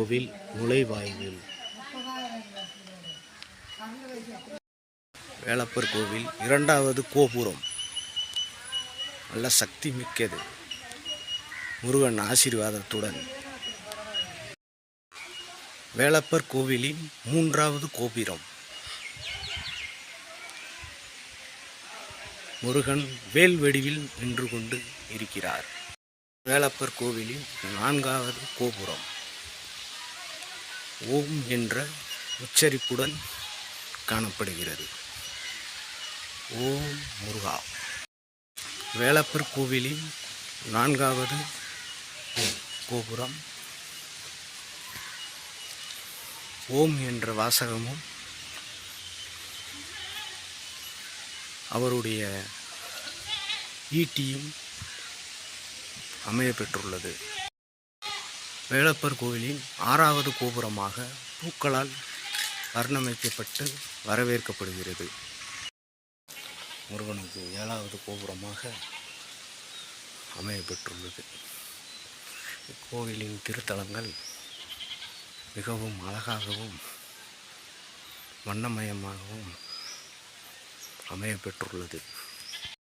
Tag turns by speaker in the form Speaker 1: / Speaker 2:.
Speaker 1: கோவில் நுழைவாயில். வேலப்பர் கோவில் இரண்டாவது கோபுரம் நல்ல சக்தி மிக்கது, முருகன் ஆசீர்வாதத்துடன். வேலப்பர் கோவிலின் மூன்றாவது கோபுரம் முருகன் வேல் வடிவில் நின்று கொண்டு இருக்கிறார். வேலப்பர் கோவிலின் நான்காவது கோபுரம் ஓம் என்ற உச்சரிப்புடன் காணப்படுகிறது. ஓம் முருகா. வேலப்பர் கோவிலின் நான்காவது கோபுரம் ஓம் என்ற வாசகமும் அவருடைய ஈட்டியும் அமைய பெற்றுள்ளது. வேலப்பர் கோவிலின் ஆறாவது கோபுரமாக பூக்களால் வர்ணமைக்கப்பட்டு வரவேற்கப்படுகிறது. முருகனுக்கு ஏழாவது கோபுரமாக அமைய பெற்றுள்ளது. இக்கோவிலின் திருத்தலங்கள் மிகவும் அழகாகவும் வண்ணமயமாகவும் அமைய பெற்றுள்ளது.